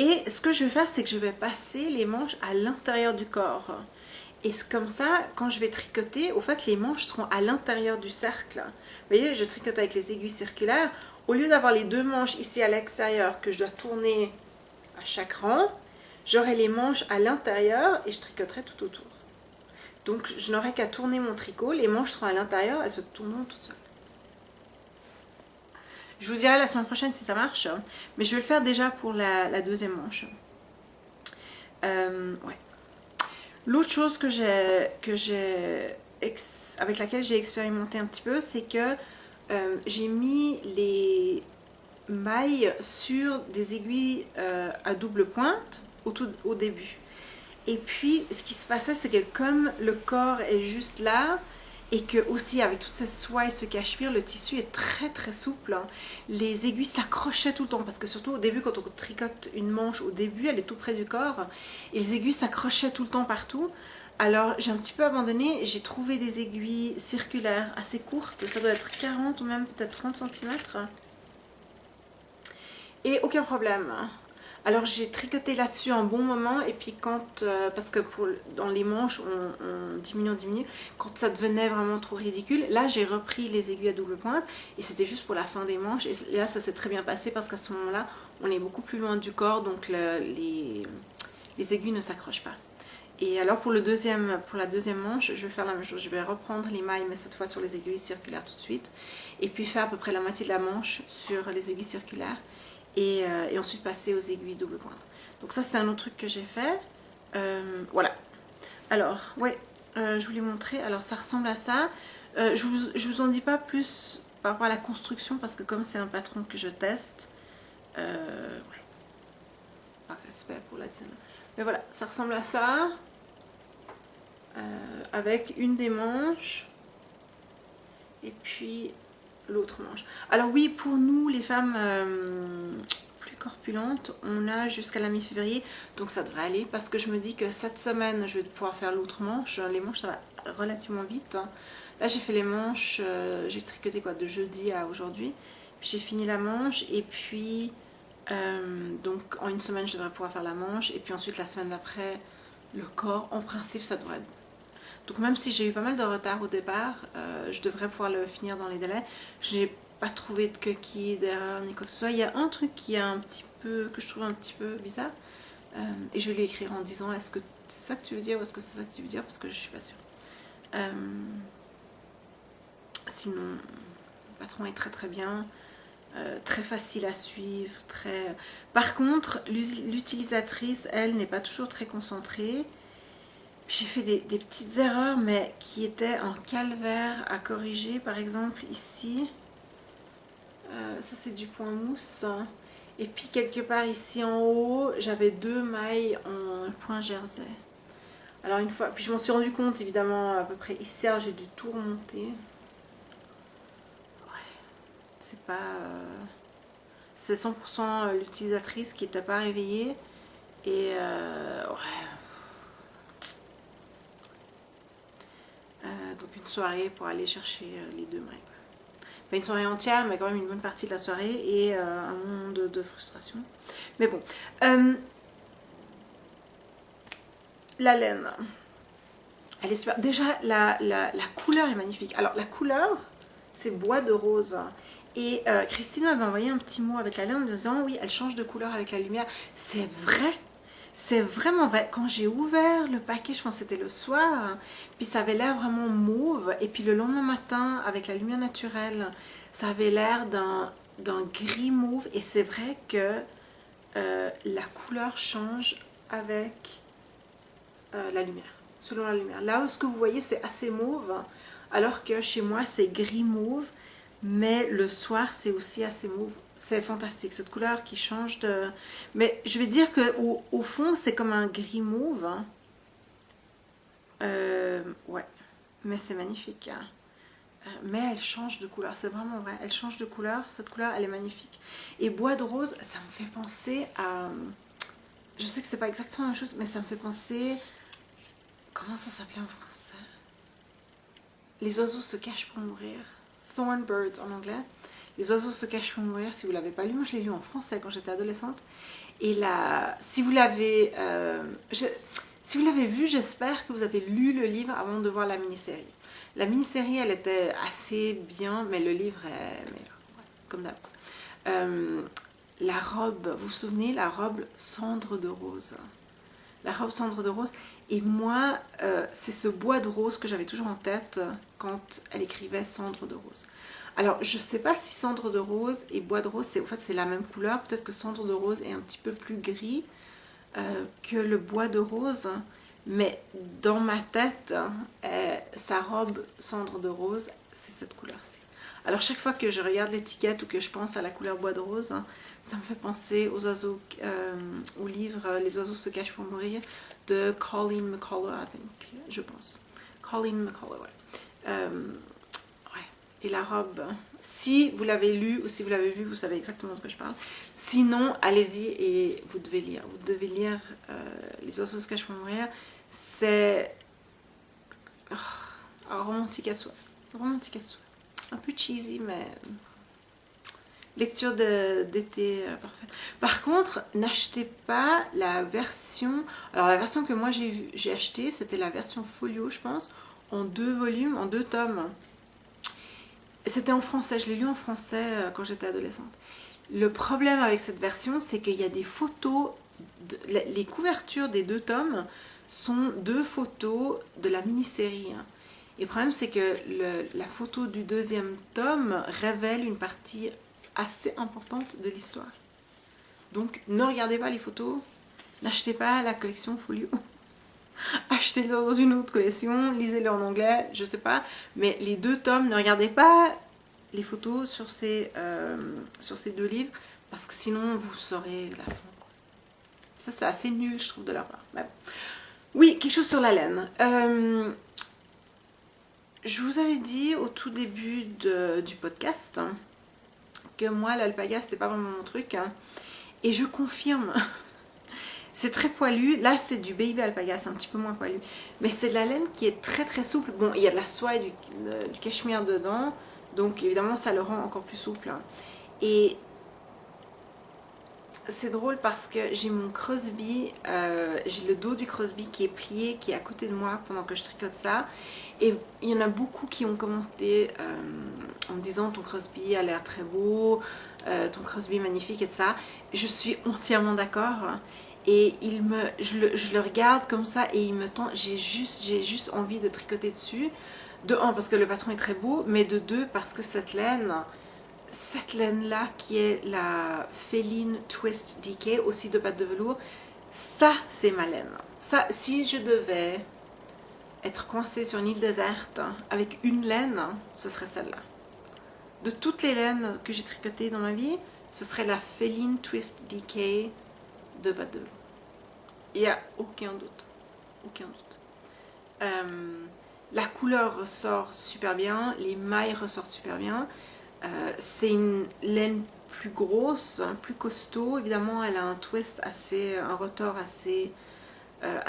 Et ce que je vais faire, c'est que je vais passer les manches à l'intérieur du corps. Et c'est comme ça, quand je vais tricoter, au fait, les manches seront à l'intérieur du cercle. Vous voyez, je tricote avec les aiguilles circulaires. Au lieu d'avoir les 2 manches ici à l'extérieur que je dois tourner à chaque rang, j'aurai les manches à l'intérieur et je tricoterai tout autour. Donc, je n'aurai qu'à tourner mon tricot. Les manches seront à l'intérieur, elles se tourneront toutes seules. Je vous dirai la semaine prochaine si ça marche, mais je vais le faire déjà pour la 2e manche. Ouais. L'autre chose avec laquelle j'ai expérimenté un petit peu, c'est que j'ai mis les mailles sur des aiguilles à double pointe au début. Et puis, ce qui se passait, c'est que comme le corps est juste là, et que aussi avec toute cette soie et ce cachemire, le tissu est très très souple, hein. Les aiguilles s'accrochaient tout le temps, parce que surtout au début, quand on tricote une manche, au début, elle est tout près du corps, et les aiguilles s'accrochaient tout le temps partout. Alors j'ai un petit peu abandonné, j'ai trouvé des aiguilles circulaires assez courtes, ça doit être 40 ou même peut-être 30 cm. Et aucun problème. Alors j'ai tricoté là-dessus un bon moment et puis quand, parce que dans les manches on diminue, quand ça devenait vraiment trop ridicule, là j'ai repris les aiguilles à double pointe et c'était juste pour la fin des manches et là ça s'est très bien passé parce qu'à ce moment-là on est beaucoup plus loin du corps donc les aiguilles ne s'accrochent pas. Et alors pour la deuxième manche, je vais faire la même chose, je vais reprendre les mailles mais cette fois sur les aiguilles circulaires tout de suite et puis faire à peu près la moitié de la manche sur les aiguilles circulaires. Et ensuite passer aux aiguilles double pointe. Donc ça c'est un autre truc que j'ai fait. Voilà. Alors, ouais, je vous l'ai montré. Alors ça ressemble à ça. Je vous en dis pas plus par rapport à la construction parce que comme c'est un patron que je teste, ouais, par respect pour la design. Mais voilà, ça ressemble à ça. Avec une des manches. Et puis... l'autre manche. Alors oui, pour nous, les femmes plus corpulentes, on a jusqu'à la mi-février, donc ça devrait aller, parce que je me dis que cette semaine, je vais pouvoir faire l'autre manche. Les manches, ça va relativement vite, hein. Là, j'ai fait les manches, j'ai tricoté quoi, de jeudi à aujourd'hui, puis j'ai fini la manche, et puis, donc en une semaine, je devrais pouvoir faire la manche, et puis ensuite, la semaine d'après, le corps, en principe, ça devrait être... Donc même si j'ai eu pas mal de retard au départ, je devrais pouvoir le finir dans les délais. J'ai pas trouvé de coquille, d'erreur ni quoi que ce soit. Il y a un truc qui est un petit peu, que je trouve un petit peu bizarre. Et je vais lui écrire en disant est-ce que c'est ça que tu veux dire ou est-ce que c'est ça que tu veux dire parce que je suis pas sûre. Sinon, le patron est très très bien. Très facile à suivre. Par contre, l'utilisatrice, elle, n'est pas toujours très concentrée. J'ai fait des petites erreurs, mais qui étaient un calvaire à corriger. Par exemple, ici, ça c'est du point mousse. Et puis quelque part ici en haut, j'avais 2 mailles en point jersey. Alors une fois, puis je m'en suis rendu compte évidemment à peu près ici, j'ai dû tout remonter. Ouais, c'est pas... c'est 100% l'utilisatrice qui n'était pas réveillée. Et ouais... donc une soirée pour aller chercher les 2 mailles. Pas une soirée entière, mais quand même une bonne partie de la soirée et un moment de frustration. Mais bon. La laine. Elle est super. Déjà, la couleur est magnifique. Alors, la couleur, c'est bois de rose. Et Christine m'avait envoyé un petit mot avec la laine en me disant, oui, elle change de couleur avec la lumière. C'est vrai. C'est vraiment vrai. Quand j'ai ouvert le paquet, je pense que c'était le soir, puis ça avait l'air vraiment mauve. Et puis le lendemain matin, avec la lumière naturelle, ça avait l'air d'un gris mauve. Et c'est vrai que la couleur change avec la lumière, selon la lumière. Là où ce que vous voyez, c'est assez mauve, alors que chez moi, c'est gris mauve, mais le soir, c'est aussi assez mauve. C'est fantastique, cette couleur qui change de... Mais je vais dire qu'au fond, c'est comme un gris mauve. Hein. Ouais, mais c'est magnifique. Hein. Mais elle change de couleur, c'est vraiment vrai. Elle change de couleur, cette couleur, elle est magnifique. Et bois de rose, ça me fait penser à... Je sais que c'est pas exactement la même chose, mais ça me fait penser... Comment ça s'appelait en français? Les oiseaux se cachent pour mourir. Thorn Birds en anglais. Les oiseaux se cachent pour mourir. Si vous l'avez pas lu, moi je l'ai lu en français quand j'étais adolescente. Et là, si vous l'avez vu, j'espère que vous avez lu le livre avant de voir la mini-série. La mini-série, elle était assez bien, mais le livre est meilleur. Ouais, comme d'hab. La robe, vous vous souvenez, la robe cendre de rose. La robe cendre de rose. Et moi, c'est ce bois de rose que j'avais toujours en tête quand elle écrivait cendre de rose. Alors, je ne sais pas si cendre de rose et bois de rose, en fait, c'est la même couleur. Peut-être que cendre de rose est un petit peu plus gris que le bois de rose. Mais dans ma tête, sa robe cendre de rose, c'est cette couleur-ci. Alors, chaque fois que je regarde l'étiquette ou que je pense à la couleur bois de rose, ça me fait penser aux oiseaux, au livre Les oiseaux se cachent pour mourir de Colleen McCullough, je pense. Colleen McCullough, ouais. Ouais. Et la robe, si vous l'avez lu ou si vous l'avez vu, vous savez exactement de quoi je parle. Sinon, allez-y et vous devez lire. Vous devez lire Les oiseaux se cachent pour mourir. C'est romantique à soi. Romantique à soi. Un peu cheesy, mais... Lecture d'été parfaite. Par contre, n'achetez pas la version... Alors, la version que moi j'ai achetée, c'était la version folio, je pense, en 2 volumes, en 2 tomes. C'était en français, je l'ai lu en français quand j'étais adolescente. Le problème avec cette version, c'est qu'il y a des photos... Les couvertures des 2 tomes sont 2 photos de la mini-série. Et le problème, c'est que la photo du 2e tome révèle une partie assez importante de l'histoire. Donc, ne regardez pas les photos, n'achetez pas la collection Folio. Achetez-le dans une autre collection, lisez-le en anglais, je sais pas. Mais les 2 tomes, ne regardez pas les photos sur ces 2 livres, parce que sinon, vous saurez la fin. Ça, c'est assez nul, je trouve, de leur part. Mais bon. Oui, quelque chose sur la laine. Je vous avais dit au tout début du podcast que moi, l'alpaga, c'était pas vraiment mon truc. Hein. Et je confirme. C'est très poilu. Là, c'est du baby alpaga, c'est un petit peu moins poilu. Mais c'est de la laine qui est très très souple. Bon, il y a de la soie et du cachemire dedans. Donc, évidemment, ça le rend encore plus souple. Et c'est drôle parce que j'ai mon Crosby, j'ai le dos du Crosby qui est plié, qui est à côté de moi pendant que je tricote ça. Et il y en a beaucoup qui ont commenté en me disant ton Crosby a l'air très beau, ton Crosby est magnifique et ça. Je suis entièrement d'accord. Et je le regarde comme ça et il me tend, j'ai juste envie de tricoter dessus. De 1 parce que le patron est très beau, mais de 2 parce que cette laine-là qui est la Féline Twist DK, aussi de pâte de velours, ça c'est ma laine. Ça, si je devais être coincée sur une île déserte avec une laine, ce serait celle-là. De toutes les laines que j'ai tricotées dans ma vie, ce serait la Féline Twist DK de pâte de velours. Il n'y a aucun doute. Aucun doute. La couleur ressort super bien, les mailles ressortent super bien. C'est une laine plus grosse, plus costaud. Évidemment, elle a un twist un retors assez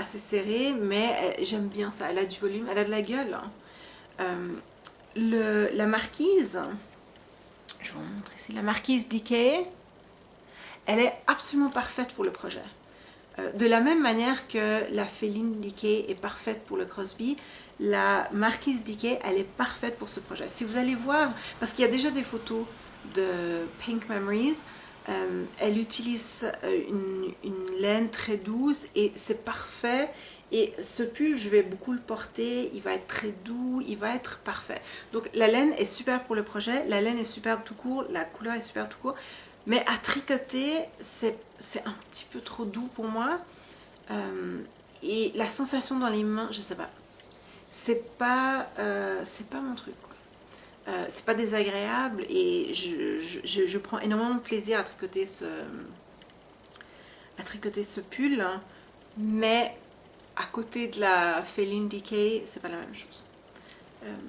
serré, mais j'aime bien ça. Elle a du volume, elle a de la gueule. La marquise, je vais vous montrer ici, la marquise DK, elle est absolument parfaite pour le projet. De la même manière que la Féline Decay est parfaite pour le Crosby, la Marquise Decay, elle est parfaite pour ce projet. Si vous allez voir, parce qu'il y a déjà des photos de Pink Memories, elle utilise une laine très douce et c'est parfait. Et ce pull, je vais beaucoup le porter, il va être très doux, il va être parfait. Donc la laine est super pour le projet, la laine est superbe tout court, la couleur est superbe tout court. Mais à tricoter, c'est un petit peu trop doux pour moi. Et la sensation dans les mains, je sais pas. C'est pas mon truc, quoi. C'est pas désagréable et je prends énormément de plaisir à tricoter ce pull. Mais à côté de la Féline Decay, c'est pas la même chose.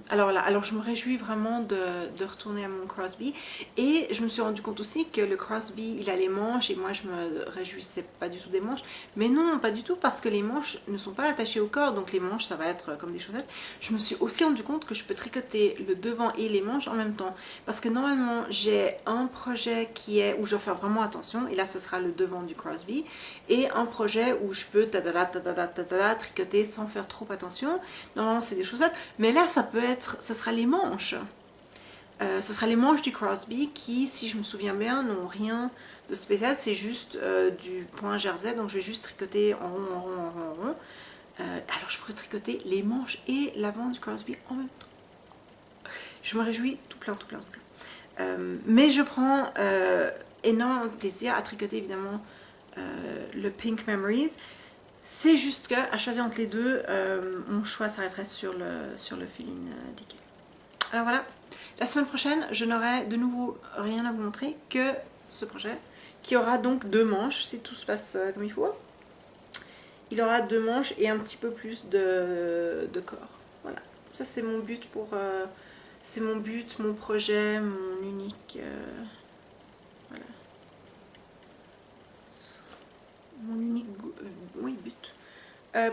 Alors voilà, alors je me réjouis vraiment de retourner à mon Crosby et je me suis rendu compte aussi que le Crosby il a les manches et moi je me réjouissais pas du tout des manches, mais non, pas du tout, parce que les manches ne sont pas attachées au corps, donc les manches ça va être comme des chaussettes. Je me suis aussi rendu compte que je peux tricoter le devant et les manches en même temps, parce que normalement j'ai un projet où je dois faire vraiment attention et là ce sera le devant du Crosby, et un projet où je peux tricoter sans faire trop attention. Normalement c'est des chaussettes, mais là ce sera les manches. Ce sera les manches du Crosby qui, si je me souviens bien, n'ont rien de spécial. C'est juste du point jersey, donc je vais juste tricoter en rond, en rond, en rond, en rond. Alors je pourrais tricoter les manches et l'avant du Crosby en même temps. Je me réjouis tout plein, tout plein, tout plein. Mais je prends énormément de plaisir à tricoter évidemment le Pink Memories. C'est juste que, à choisir entre les deux, mon choix s'arrêterait sur le Féline Decay. Alors voilà, la semaine prochaine, je n'aurai de nouveau rien à vous montrer que ce projet, qui aura donc 2 manches, si tout se passe comme il faut. Il aura 2 manches et un petit peu plus de corps. Voilà, ça c'est mon but c'est mon but, mon projet, mon unique... voilà. Mon unique but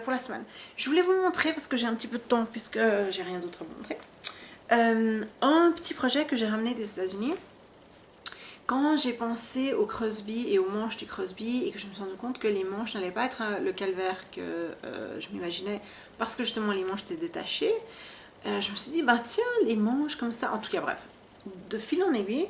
pour la semaine. Je voulais vous montrer, parce que j'ai un petit peu de temps puisque j'ai rien d'autre à vous montrer, un petit projet que j'ai ramené des États-Unis. Quand j'ai pensé au Crosby et aux manches du Crosby et que je me suis rendu compte que les manches n'allaient pas être le calvaire que je m'imaginais, parce que justement les manches étaient détachées, je me suis dit bah tiens, les manches comme ça, en tout cas bref, de fil en aiguille,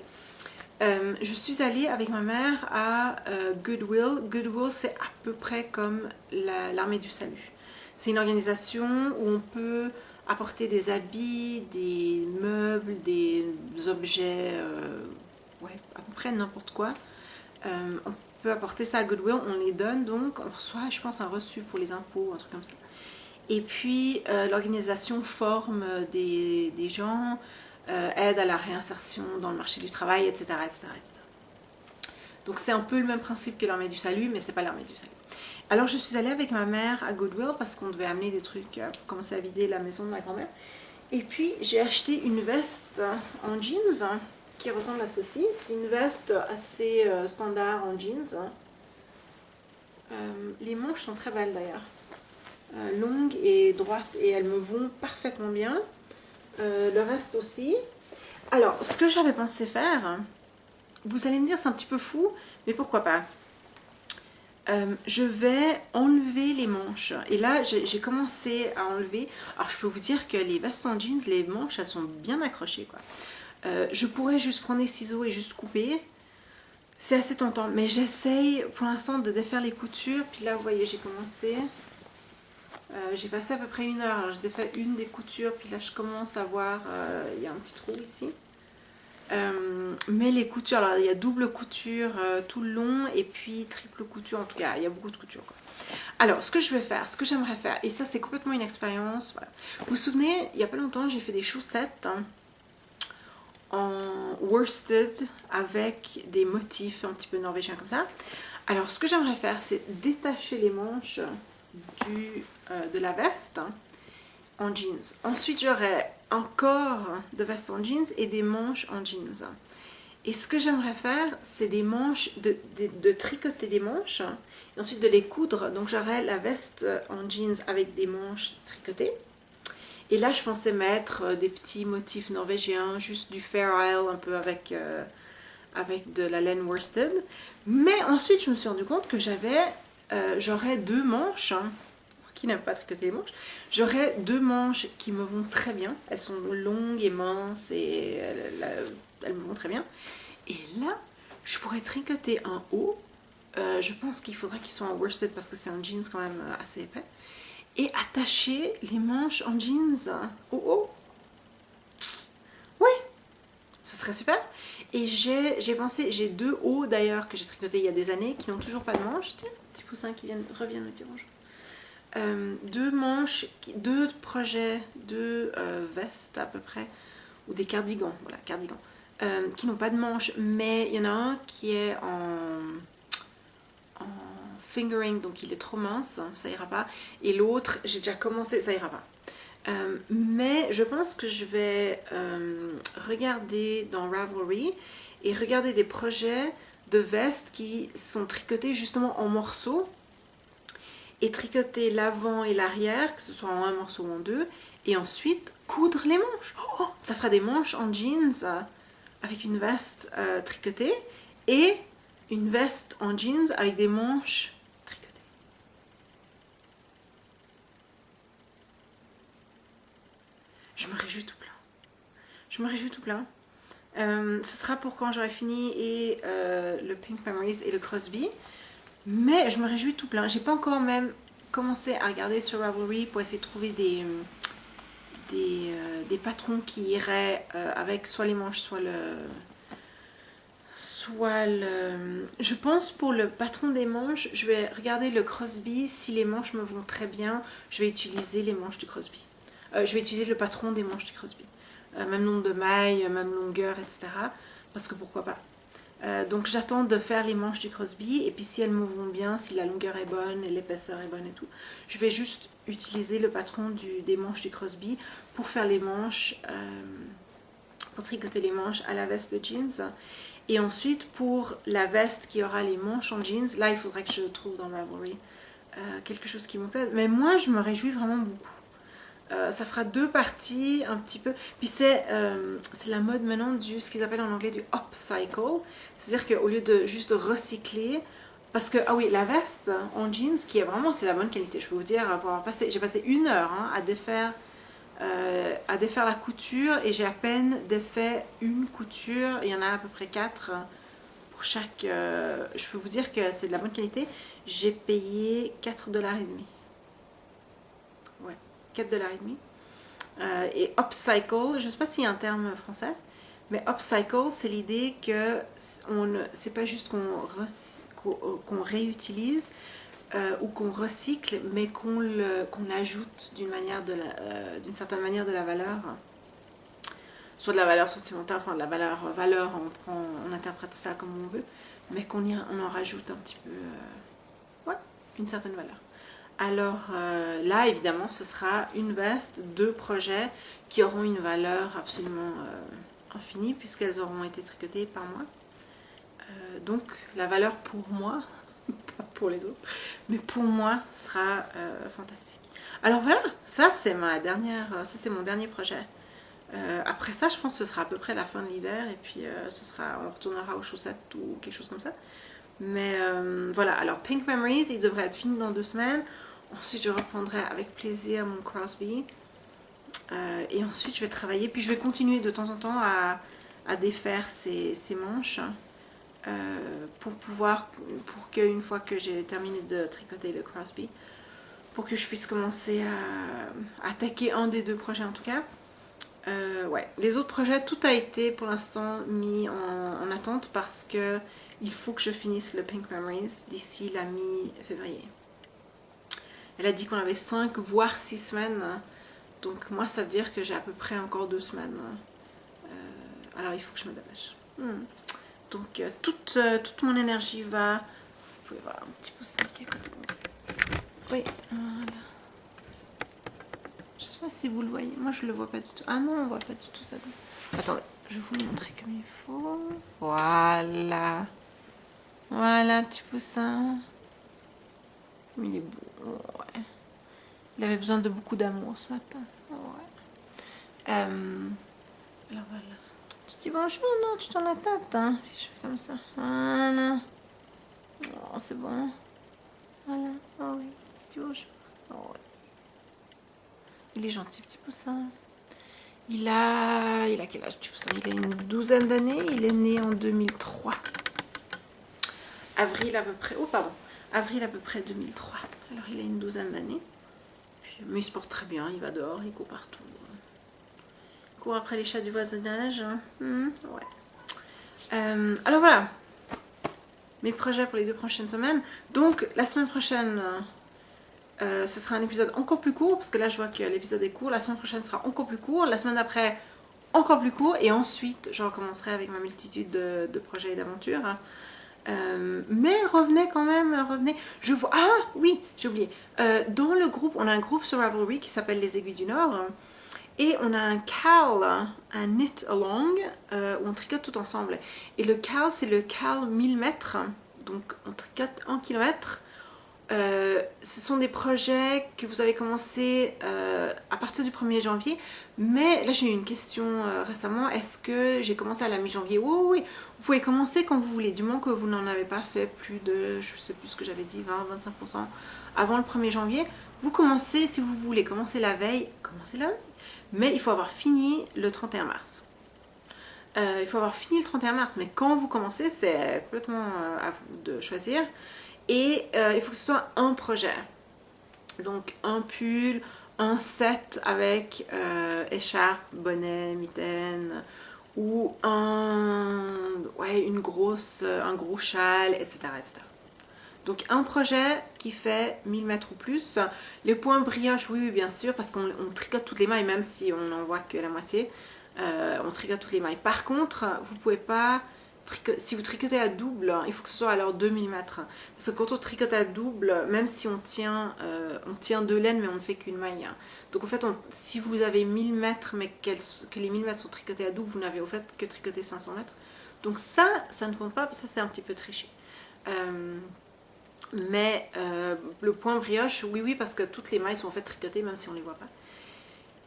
je suis allée avec ma mère à Goodwill. Goodwill, c'est à peu près comme l'armée du salut. C'est une organisation où on peut apporter des habits, des meubles, des objets, ouais, à peu près n'importe quoi. On peut apporter ça à Goodwill, on les donne donc, on reçoit, je pense, un reçu pour les impôts, un truc comme ça. Et puis l'organisation forme des gens, aide à la réinsertion dans le marché du travail, etc. etc., etc. Donc c'est un peu le même principe que l'armée du salut, mais c'est pas l'armée du salut. Alors je suis allée avec ma mère à Goodwill parce qu'on devait amener des trucs pour commencer à vider la maison de ma grand-mère. Et puis j'ai acheté une veste en jeans qui ressemble à ceci. C'est une veste assez standard en jeans. Les manches sont très belles d'ailleurs. Longues et droites et elles me vont parfaitement bien. Le reste aussi. Alors, ce que j'avais pensé faire, vous allez me dire c'est un petit peu fou, mais pourquoi pas. Je vais enlever les manches. Et là, j'ai commencé à enlever. Alors, je peux vous dire que les vestes en jeans, les manches, elles sont bien accrochées, quoi. Je pourrais juste prendre des ciseaux et juste couper. C'est assez tentant, mais j'essaye pour l'instant de défaire les coutures. Puis là, vous voyez, j'ai commencé. J'ai passé à peu près 1 heure. Alors, je défais une des coutures, puis là, je commence à voir. Il y a un petit trou ici. Mais les coutures, alors il y a double couture tout le long et puis triple couture, en tout cas il y a beaucoup de couture, quoi. Alors ce que je vais faire, ce que j'aimerais faire, et ça c'est complètement une expérience, voilà. Vous vous souvenez, il y a pas longtemps j'ai fait des chaussettes en worsted avec des motifs un petit peu norvégiens comme ça. Alors ce que j'aimerais faire, c'est détacher les manches de la veste en jeans. Ensuite j'aurai un corps de veste en jeans et des manches en jeans. Et ce que j'aimerais faire, c'est des manches, de tricoter des manches et ensuite de les coudre. Donc j'aurai la veste en jeans avec des manches tricotées. Et là je pensais mettre des petits motifs norvégiens, juste du Fair Isle un peu avec de la laine worsted. Mais ensuite je me suis rendu compte que j'avais j'aurai 2 manches, hein, qui n'aime pas tricoter les manches, j'aurai 2 manches qui me vont très bien. Elles sont longues et minces et elles me vont très bien. Et là, je pourrais tricoter un haut. Je pense qu'il faudra qu'ils soient en worsted parce que c'est un jeans quand même assez épais. Et attacher les manches en jeans au haut. Oui, ce serait super. Et j'ai pensé, j'ai 2 hauts d'ailleurs que j'ai tricotés il y a des années qui n'ont toujours pas de manches. Tiens, petit poussin qui revient nous dire bonjour. 2 manches, 2 projets, 2 vestes à peu près, ou des cardigans, voilà, cardigans, qui n'ont pas de manches, mais il y en a un qui est en fingering, donc il est trop mince, ça ira pas, et l'autre, j'ai déjà commencé, ça ira pas. Mais je pense que je vais regarder dans Ravelry et regarder des projets de vestes qui sont tricotés justement en morceaux et tricoter l'avant et l'arrière, que ce soit en un morceau ou en 2, et ensuite coudre les manches. Oh, ça fera des manches en jeans avec une veste tricotée et une veste en jeans avec des manches tricotées. Je me réjouis tout plein. Je me réjouis tout plein. Ce sera pour quand j'aurai fini et le Pink Memories et le Crosby. Mais je me réjouis tout plein. J'ai pas encore même commencé à regarder sur Ravelry pour essayer de trouver des patrons qui iraient avec soit les manches, soit le... Je pense pour le patron des manches, je vais regarder le Crosby. Si les manches me vont très bien, je vais utiliser les manches du Crosby. Je vais utiliser le patron des manches du Crosby. Même nombre de mailles, même longueur, etc. Parce que pourquoi pas. Donc j'attends de faire les manches du Crosby et puis si elles me vont bien, si la longueur est bonne et l'épaisseur est bonne et tout, je vais juste utiliser le patron des manches du Crosby pour faire les manches, pour tricoter les manches à la veste de jeans. Et ensuite pour la veste qui aura les manches en jeans, là il faudrait que je trouve dans Ravelry quelque chose qui me plaise. Mais moi je me réjouis vraiment beaucoup. Ça fera 2 parties un petit peu. Puis c'est la mode maintenant du ce qu'ils appellent en anglais du upcycle. C'est-à-dire qu'au lieu de juste recycler, parce que, ah oui, la veste en jeans, qui est vraiment, c'est la bonne qualité, je peux vous dire, j'ai passé 1 heure hein, à défaire la couture et j'ai à peine défait une couture. Il y en a à peu près 4 pour chaque. Je peux vous dire que c'est de la bonne qualité. J'ai payé 4,5 $. Ouais. 4,5 $. Et upcycle, je ne sais pas s'il y a un terme français, mais upcycle, c'est l'idée que c'est pas juste qu'on réutilise ou qu'on recycle, mais qu'on ajoute d'une certaine manière de la valeur, soit de la valeur sentimentale, enfin de la valeur, on interprète ça comme on veut, mais qu'on en rajoute un petit peu, ouais, une certaine valeur. Alors là, évidemment, ce sera une veste, 2 projets qui auront une valeur absolument infinie puisqu'elles auront été tricotées par moi. Donc la valeur pour moi, pas pour les autres, mais pour moi sera fantastique. Alors voilà, ça c'est mon dernier projet. Après ça, je pense que ce sera à peu près la fin de l'hiver et puis on retournera aux chaussettes ou quelque chose comme ça. Mais voilà, alors Pink Memories, il devrait être fini dans 2 semaines. Ensuite, je reprendrai avec plaisir mon Crosby. Et ensuite, je vais travailler. Puis, je vais continuer de temps en temps à défaire ces manches. Pour qu'une fois que j'ai terminé de tricoter le Crosby, pour que je puisse commencer à attaquer un des 2 projets en tout cas. Ouais, les autres projets, tout a été pour l'instant mis en attente parce que il faut que je finisse le Pink Memories d'ici la mi-février. Elle a dit qu'on avait 5 voire 6 semaines. Donc moi ça veut dire que j'ai à peu près encore 2 semaines. Alors il faut que je me dépêche. Donc toute mon énergie va... Vous pouvez voir un petit poussin qui est à côté de moi. Oui, voilà. Je sais pas si vous le voyez. Moi je le vois pas du tout. Ah non, on voit pas du tout ça. Attendez, je vais vous montrer comme il faut. Voilà. Voilà, petit poussin. Il est beau, ouais. Il avait besoin de beaucoup d'amour ce matin. Ouais. Alors voilà. Tu dis bonjour, non, tu tournes la tête, hein, si je fais comme ça. Voilà. Oh, c'est bon. Voilà, oh oui, petit bonjour. Oh, ouais. Il est gentil, petit poussin. Il a quel âge, petit poussin? Il a une douzaine d'années, il est né en 2003. Avril à peu près, oh pardon, avril à peu près 2003. Alors il a une douzaine d'années. Mais il se porte très bien, il va dehors, il court partout. Il court après les chats du voisinage. Ouais. Alors voilà, mes projets pour les 2 prochaines semaines. Donc la semaine prochaine, ce sera un épisode encore plus court, parce que là je vois que l'épisode est court. La semaine prochaine sera encore plus court, la semaine d'après encore plus court, et ensuite je recommencerai avec ma multitude de projets et d'aventures. Mais revenez quand même, revenez. Je vois. Ah oui, j'ai oublié. Dans le groupe, on a un groupe sur Ravelry qui s'appelle Les Aiguilles du Nord. Et on a un CAL, un knit along, où on tricote tout ensemble. Et le CAL, c'est le CAL 1000 mètres. Donc on tricote 1 km. Ce sont des projets que vous avez commencé à partir du 1er janvier. Mais là j'ai eu une question récemment, est-ce que j'ai commencé à la mi-janvier? Oui, oui, vous pouvez commencer quand vous voulez, du moment que vous n'en avez pas fait plus de, je sais plus ce que j'avais dit, 20-25% avant le 1er janvier. Vous commencez, si vous voulez, commencer la veille, mais il faut avoir fini le 31 mars. Il faut avoir fini le 31 mars, mais quand vous commencez, c'est complètement à vous de choisir. Et il faut que ce soit un projet. Donc un pull, un set avec écharpe, bonnet, mitaine, ou un gros châle, etc., etc. Donc un projet qui fait 1000 mètres ou plus. Les points brioche, oui, bien sûr, parce qu'on tricote toutes les mailles, même si on n'en voit que la moitié. On tricote toutes les mailles. Par contre, vous ne pouvez pas si vous tricotez à double, il faut que ce soit alors 2 mm. Parce que quand on tricote à double, même si on tient 2 laines, mais on ne fait qu'une maille. Donc en fait, si vous avez 1000 mètres, mais que les 1000 mètres sont tricotés à double, vous n'avez au fait que tricoté 500 mètres. Donc ça ne compte pas, ça c'est un petit peu triché. Mais le point brioche, oui, parce que toutes les mailles sont en fait tricotées, même si on ne les voit pas.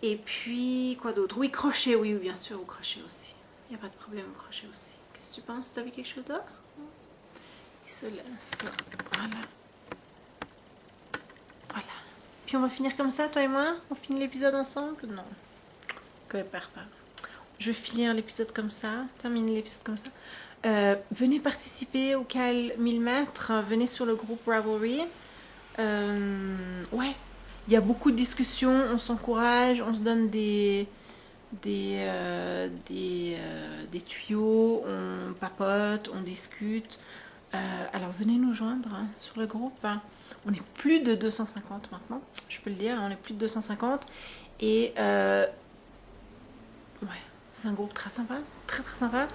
Et puis, quoi d'autre? Oui, crochet, oui, bien sûr, au crochet aussi. Il n'y a pas de problème au crochet aussi. Qu'est-ce que tu penses? T'as vu quelque chose d'autre? Il se laisse. Voilà. Voilà. Puis on va finir comme ça, toi et moi? On finit l'épisode ensemble? Non. Que peur pas. Je vais finir l'épisode comme ça. Terminer l'épisode comme ça. Venez participer au CAL 1000 mètres. Venez sur le groupe Ravelry. Ouais. Il y a beaucoup de discussions. On s'encourage. On se donne des tuyaux, on papote, on discute. Alors venez nous joindre sur le groupe. On est plus de 250 maintenant, je peux le dire, on est plus de 250. Et ouais, c'est un groupe très sympa, très très sympa.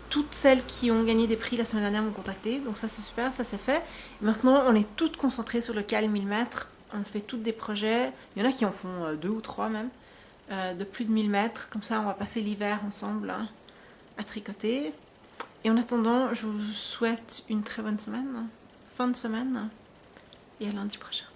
Toutes celles qui ont gagné des prix la semaine dernière m'ont contacté, donc ça c'est super, ça c'est fait. Maintenant on est toutes concentrées sur le CAL 1000 mètres, on fait toutes des projets, il y en a qui en font 2 ou 3 même. De plus de 1000 mètres. Comme ça, on va passer l'hiver ensemble à tricoter. Et en attendant, je vous souhaite une très bonne semaine, fin de semaine, et à lundi prochain.